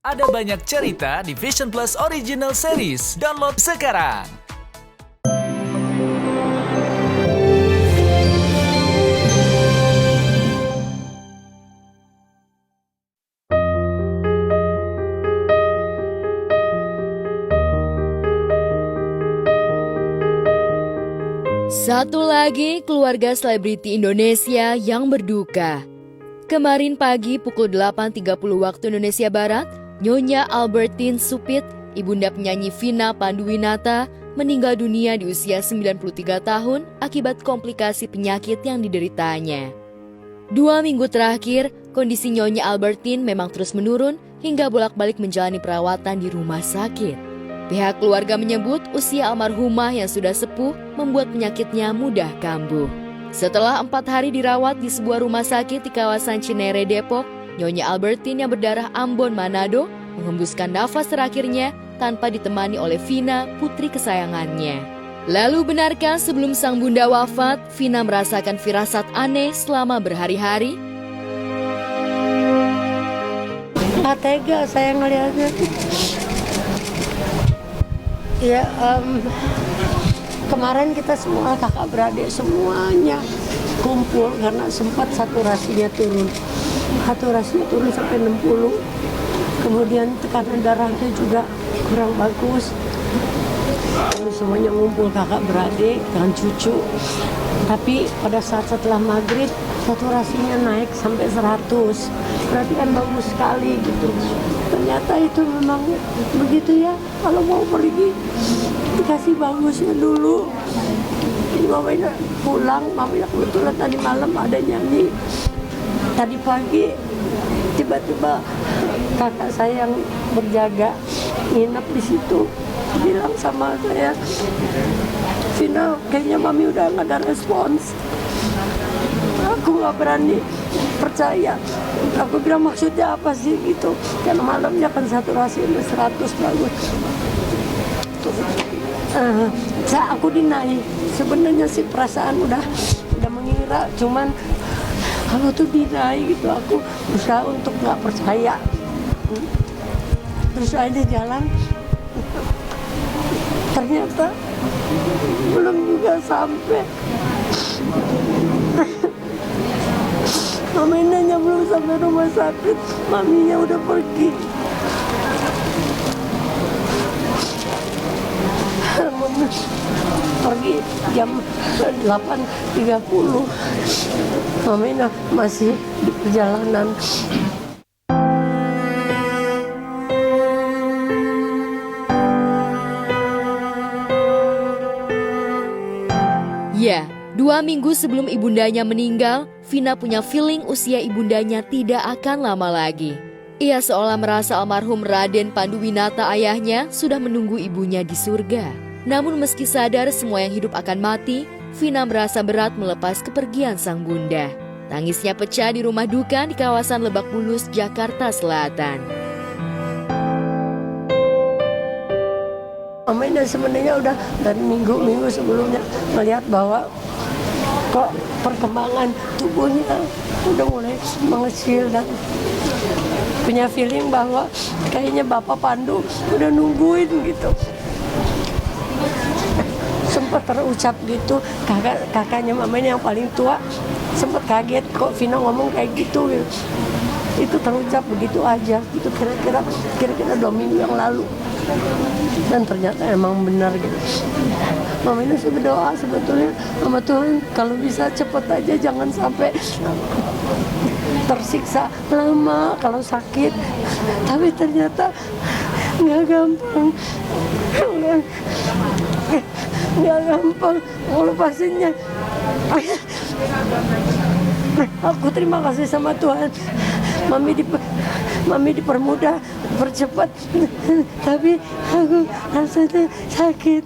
Ada banyak cerita di Vision Plus Original Series. Download sekarang. Satu lagi keluarga selebriti Indonesia yang berduka. Kemarin pagi pukul 8.30 waktu Indonesia Barat, Nyonya Albertine Supit, ibunda penyanyi Vina Panduwinata, meninggal dunia di usia 93 tahun akibat komplikasi penyakit yang dideritanya. 2 minggu terakhir, kondisi Nyonya Albertine memang terus menurun hingga bolak-balik menjalani perawatan di rumah sakit. Pihak keluarga menyebut usia almarhumah yang sudah sepuh membuat penyakitnya mudah kambuh. Setelah 4 hari dirawat di sebuah rumah sakit di kawasan Cinere, Depok, Nyonya Albertine yang berdarah Ambon, Manado, menghembuskan nafas terakhirnya tanpa ditemani oleh Vina, putri kesayangannya. Lalu benarkah sebelum sang bunda wafat, Vina merasakan firasat aneh selama berhari-hari? Nggak tega saya ngelihatnya. Ya, kemarin kita semua kakak beradik semuanya kumpul karena sempat saturasinya turun. Saturasinya turun sampai 60. Kemudian tekanan darahnya juga kurang bagus. Kami semuanya ngumpul kakak beradik dengan cucu. Tapi pada saat setelah maghrib saturasinya naik sampai 100. Berarti kan bagus sekali gitu. Ternyata itu memang begitu ya. Kalau mau pergi dikasih bagusnya dulu. Ini mamanya pulang, mamanya kebetulan tadi malam ada nyanyi. Tadi pagi tiba-tiba kakak saya yang berjaga nginep di situ bilang sama saya, Vina, kayaknya mami udah nggak ada respons. Aku nggak berani percaya. Aku bilang maksudnya apa sih gitu. Karena malamnya kan saturasi 100 bagus. Aku dinaik. Sebenarnya sih perasaan udah mengira, cuman kalau tuh dinaik gitu aku berusaha untuk nggak percaya. Terus aja jalan. Ternyata belum juga sampai. Maminya belum sampai rumah sakit, maminya udah pergi. Pergi jam 8.30. Maminya masih di perjalanan. Ya, 2 minggu sebelum ibundanya meninggal, Vina punya feeling usia ibundanya tidak akan lama lagi. Ia seolah merasa almarhum Raden Panduwinata ayahnya sudah menunggu ibunya di surga. Namun meski sadar semua yang hidup akan mati, Vina merasa berat melepas kepergian sang bunda. Tangisnya pecah di rumah duka di kawasan Lebak Bulus, Jakarta Selatan. Mamanya sebenarnya udah dari minggu sebelumnya melihat bahwa kok perkembangan tubuhnya udah mulai mengecil dan punya feeling bahwa kayaknya Bapak Pandu udah nungguin gitu. Sempat terucap gitu, kakaknya mamanya yang paling tua sempat kaget kok Vina ngomong kayak gitu. Itu terucap begitu aja, itu kira-kira 2 minggu yang lalu. Dan ternyata emang benar gitu. Mamanya sih berdoa sebetulnya sama Tuhan kalau bisa cepet aja, jangan sampai tersiksa lama kalau sakit. Tapi ternyata nggak gampang, nggak gampang ngelepasinnya. Aku terima kasih sama Tuhan. Mami dipermudah, percepat, tapi aku rasanya sakit.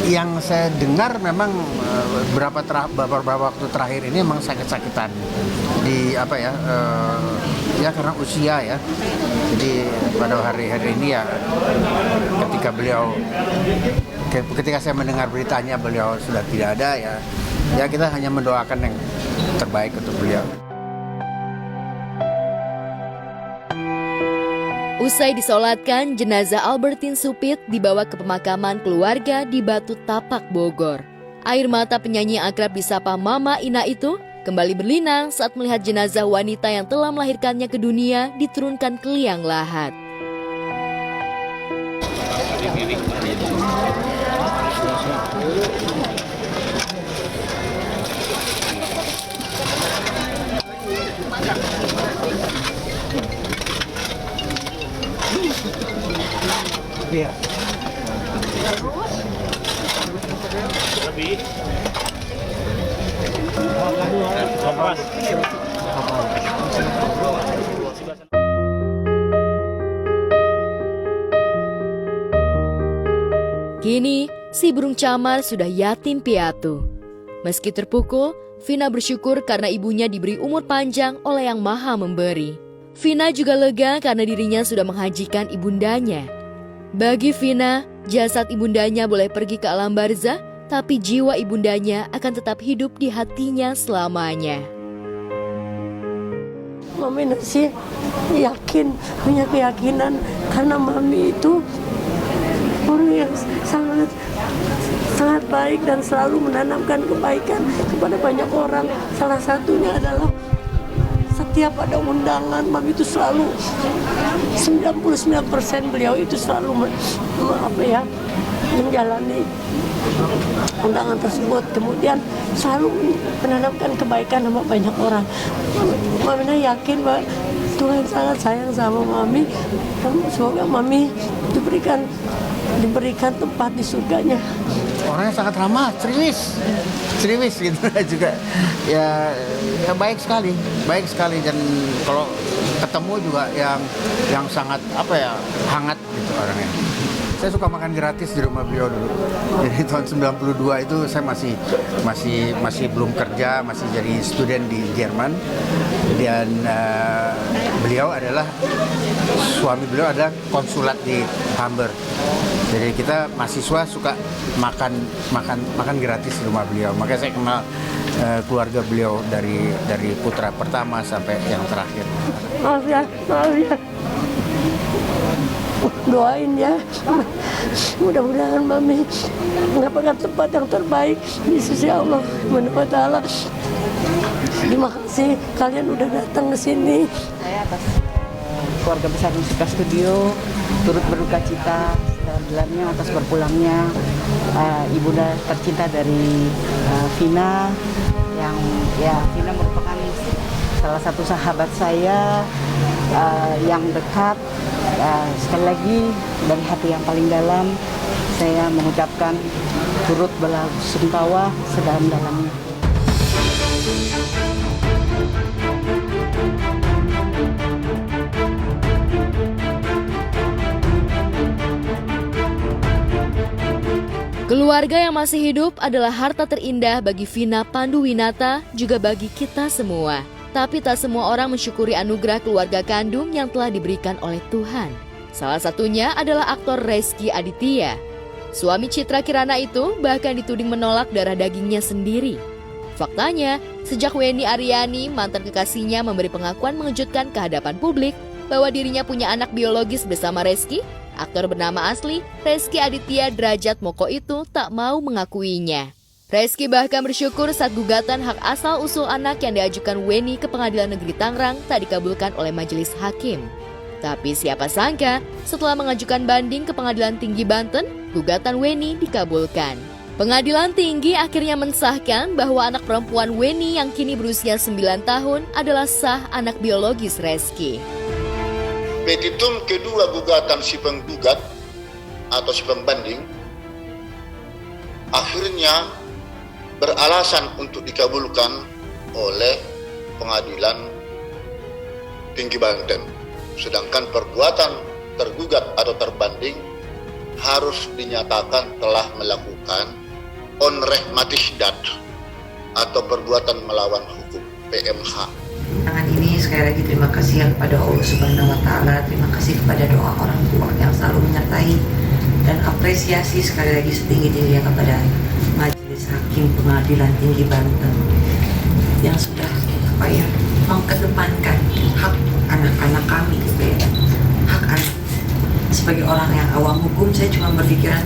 Yang saya dengar memang beberapa waktu terakhir ini memang sakit-sakitan di ya karena usia ya. Jadi pada hari-hari ini ya ketika beliau ketika saya mendengar beritanya beliau sudah tidak ada, ya kita hanya mendoakan yang terbaik untuk beliau. Usai disolatkan, jenazah Albertine Supit dibawa ke pemakaman keluarga di Batu Tapak, Bogor. Air mata penyanyi yang akrab disapa Mama Ina itu kembali berlinang saat melihat jenazah wanita yang telah melahirkannya ke dunia diturunkan ke liang lahat. Iya. Kini, si burung camar sudah yatim piatu. Meski terpukul, Vina bersyukur karena ibunya diberi umur panjang oleh Yang Maha Memberi. Vina juga lega karena dirinya sudah menghajikan ibundanya. Bagi Vina, jasad ibundanya boleh pergi ke alam barzah, tapi jiwa ibundanya akan tetap hidup di hatinya selamanya. Mami sih yakin, punya keyakinan karena Mami itu orang yang sangat baik dan selalu menanamkan kebaikan kepada banyak orang. Salah satunya adalah setiap ada undangan, Mami itu selalu 99% beliau itu selalu menjalani undangan tersebut. Kemudian selalu menanamkan kebaikan sama banyak orang. Mami yakin bahwa Tuhan sangat sayang sama Mami. Semoga Mami diberikan tempat di surganya. Orangnya sangat ramah, ceriwis gitu juga. Ya baik sekali dan kalau ketemu juga yang sangat hangat gitu orangnya. Saya suka makan gratis di rumah beliau dulu. Jadi tahun 92 itu saya masih belum kerja, masih jadi student di Jerman. Dan suami beliau adalah konsulat di Hamburg. Jadi kita mahasiswa suka makan gratis di rumah beliau. Makanya saya kenal keluarga beliau dari putra pertama sampai yang terakhir. Maaf ya. Doain ya, mudah-mudahan Mami mendapatkan tempat yang terbaik di sisi Allah Subhanahu wa Ta'ala. Terima kasih kalian udah datang ke sini. Saya atas keluarga besar Musika Studio turut berduka cita dalam-dalamnya atas berpulangnya ibunda tercinta dari Vina, yang Vina merupakan salah satu sahabat saya yang dekat. Sekali lagi dari hati yang paling dalam saya mengucapkan turut belasungkawa sedalam-dalamnya. Keluarga yang masih hidup adalah harta terindah bagi Vina Panduwinata, juga bagi kita semua. Tapi tak semua orang mensyukuri anugerah keluarga kandung yang telah diberikan oleh Tuhan. Salah satunya adalah aktor Rezky Aditya. Suami Citra Kirana itu bahkan dituding menolak darah dagingnya sendiri. Faktanya, sejak Weni Aryani, mantan kekasihnya, memberi pengakuan mengejutkan ke hadapan publik bahwa dirinya punya anak biologis bersama Rezky, aktor bernama asli Rezky Aditya Drajat Moko itu tak mau mengakuinya. Rezky bahkan bersyukur saat gugatan hak asal-usul anak yang diajukan Weni ke Pengadilan Negeri Tangerang tak dikabulkan oleh majelis hakim. Tapi siapa sangka, setelah mengajukan banding ke Pengadilan Tinggi Banten, gugatan Weni dikabulkan. Pengadilan Tinggi akhirnya mensahkan bahwa anak perempuan Weni yang kini berusia 9 tahun adalah sah anak biologis Rezky. Petitum kedua gugatan si penggugat atau si pembanding akhirnya beralasan untuk dikabulkan oleh Pengadilan Tinggi Banten. Sedangkan perbuatan tergugat atau terbanding harus dinyatakan telah melakukan onrehmatisdat atau perbuatan melawan hukum, PMH. Tangan ini sekali lagi terima kasih kepada Allah Subhanahu wa Ta'ala. Terima kasih kepada doa orang tua yang selalu menyertai dan apresiasi sekali lagi setinggi-tingginya kepada Majelis Hakim Pengadilan Tinggi Banten yang sudah mengkedepankan hak anak-anak kami, hak anak. Sebagai orang yang awam hukum, saya cuma berpikiran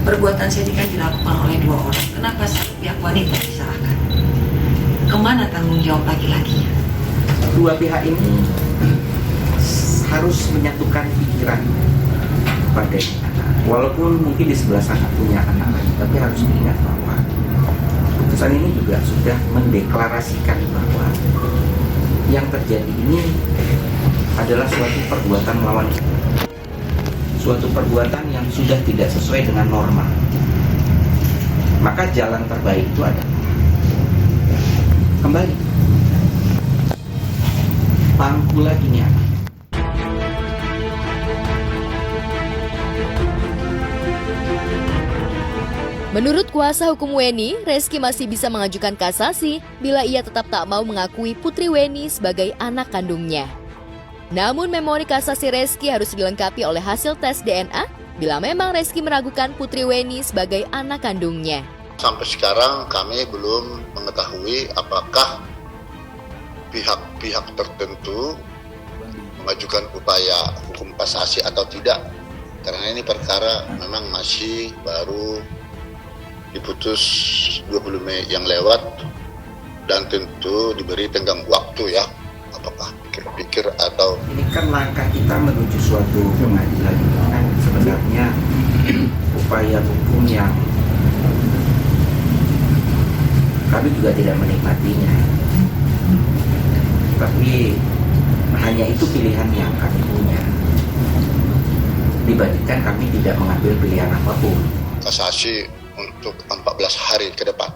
perbuatan saya ini kan dilakukan oleh 2 orang. Kenapa satu pihak wanita disalahkan? Kemana tanggung jawab laki-lakinya? Dua pihak ini harus menyatukan pikiran pada anak. Walaupun mungkin di sebelah sana punya anak lagi, tapi harus diingat bahwa putusan ini juga sudah mendeklarasikan bahwa yang terjadi ini adalah suatu perbuatan melawan suatu perbuatan yang sudah tidak sesuai dengan norma. Maka jalan terbaik itu adalah kembali pangku lagi nih anak. Menurut kuasa hukum Weni, Reski masih bisa mengajukan kasasi bila ia tetap tak mau mengakui Putri Weni sebagai anak kandungnya. Namun memori kasasi Reski harus dilengkapi oleh hasil tes DNA bila memang Reski meragukan Putri Weni sebagai anak kandungnya. Sampai sekarang kami belum mengetahui apakah pihak-pihak tertentu mengajukan upaya hukum kasasi atau tidak. Karena ini perkara memang masih baru diputus 20 Mei yang lewat dan tentu diberi tenggang waktu ya, apakah pikir-pikir atau ini kan langkah kita menuju suatu pengadilan kan sebenarnya upaya hukum yang kami juga tidak menikmatinya, tapi hanya itu pilihan yang kami punya dibandingkan kami tidak mengambil pilihan apapun. kasasi untuk 14 hari ke depan.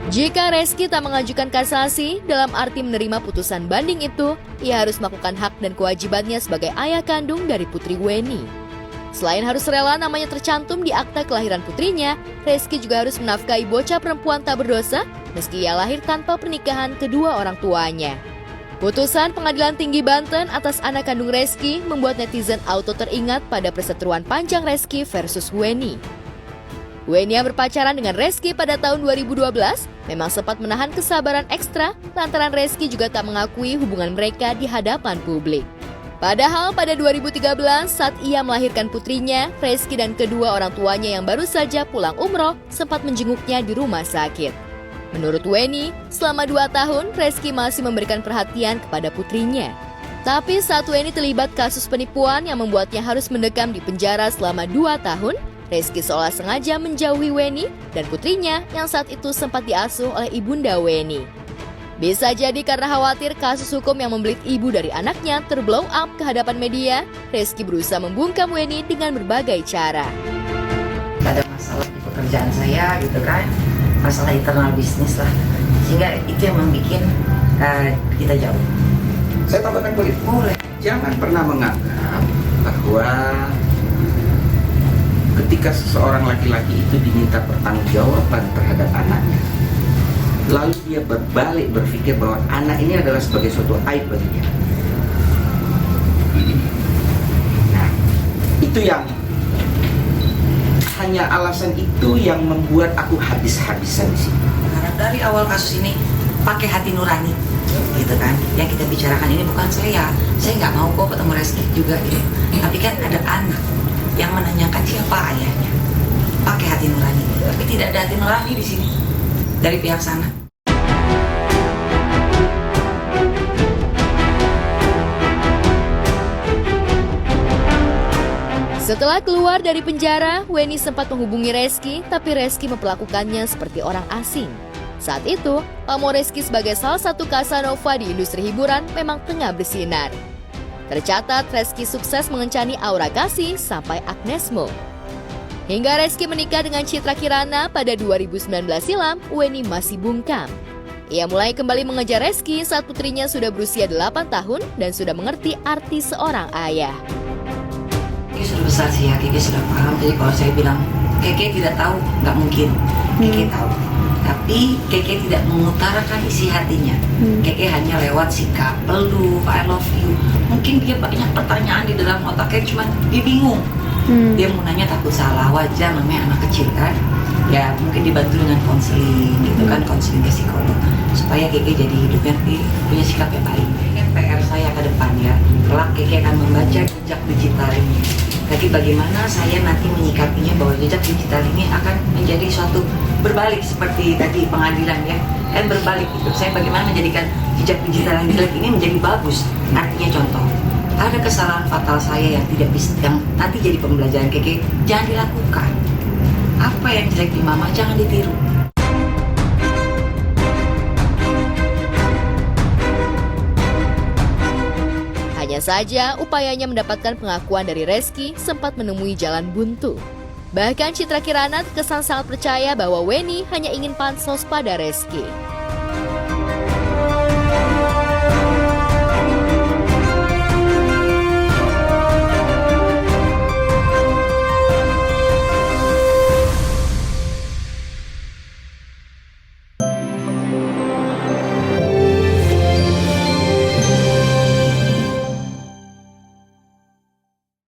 Jika Reski tak mengajukan kasasi, dalam arti menerima putusan banding itu, ia harus melakukan hak dan kewajibannya sebagai ayah kandung dari Putri Weni. Selain harus rela namanya tercantum di akta kelahiran putrinya, Reski juga harus menafkahi bocah perempuan tak berdosa meski ia lahir tanpa pernikahan kedua orang tuanya. Putusan Pengadilan Tinggi Banten atas anak kandung Reski membuat netizen auto teringat pada perseteruan panjang Reski versus Weni. Weni yang berpacaran dengan Reski pada tahun 2012 memang sempat menahan kesabaran ekstra lantaran Reski juga tak mengakui hubungan mereka di hadapan publik. Padahal pada 2013 saat ia melahirkan putrinya, Reski dan kedua orang tuanya yang baru saja pulang umroh sempat menjenguknya di rumah sakit. Menurut Weni, selama 2 tahun Reski masih memberikan perhatian kepada putrinya. Tapi saat Weni terlibat kasus penipuan yang membuatnya harus mendekam di penjara selama 2 tahun, Reski seolah sengaja menjauhi Weni dan putrinya yang saat itu sempat diasuh oleh ibunda Weni. Bisa jadi karena khawatir kasus hukum yang membelit ibu dari anaknya terblow up ke hadapan media, Reski berusaha membungkam Weni dengan berbagai cara. Ada masalah di pekerjaan saya gitu kan, masalah internal bisnis lah, sehingga itu yang membuat kita jauh. Saya tambahkan boleh? Boleh. Jangan pernah menganggap bahwa ketika seseorang laki-laki itu diminta pertanggungjawaban terhadap anaknya, lalu dia berbalik berpikir bahwa anak ini adalah sebagai suatu aib bagi dia. Nah, itu yang hanya alasan itu yang membuat aku habis-habisan di sini. Karena dari awal kasus ini pakai hati nurani, gitu kan? Yang kita bicarakan ini bukan saya nggak mau kok ketemu Reski juga gitu. Tapi kan ada anak yang menanyakan siapa ayahnya, pakai hati nurani. Tapi tidak ada hati nurani di sini dari pihak sana. Setelah keluar dari penjara, Weni sempat menghubungi Reski, tapi Reski memperlakukannya seperti orang asing. Saat itu, pamor Reski sebagai salah satu Casanova di industri hiburan memang tengah bersinar. Tercatat, Reski sukses mengencani aura kasih sampai Agnes Mo. Hingga Reski menikah dengan Citra Kirana pada 2019 silam, Weni masih bungkam. Ia mulai kembali mengejar Reski saat putrinya sudah berusia 8 tahun dan sudah mengerti arti seorang ayah. Keke sudah besar sih ya, Keke sudah paham. Jadi kalau saya bilang Keke tidak tahu, nggak mungkin. Keke tahu. Tapi Keke tidak mengutarakan isi hatinya. Keke hanya lewat sikap, peluk, I love you. Mungkin dia banyak pertanyaan di dalam otaknya, cuman dia bingung. Dia mau nanya takut salah, wajar, namanya anak kecil kan. Ya mungkin dibantu dengan konseling gitu kan, konseling ke psikolog, supaya Keke jadi hidupnya punya sikap yang baik. Kan PR saya ke depan ya, kelak Keke akan membaca jejak digital ini. Tapi bagaimana saya nanti menyikapinya, bahwa jejak digital ini akan menjadi suatu berbalik seperti tadi pengadilan ya, kan berbalik gitu. Saya bagaimana menjadikan jejak digital yang jelek ini menjadi bagus. Artinya contoh, ada kesalahan fatal saya yang tidak bisa, yang nanti jadi pembelajaran Keke, jangan dilakukan. Apa yang jelek di mama jangan ditiru. Hanya saja upayanya mendapatkan pengakuan dari Reski sempat menemui jalan buntu. Bahkan Citra Kirana terkesan sangat percaya bahwa Weni hanya ingin pansos pada Reski.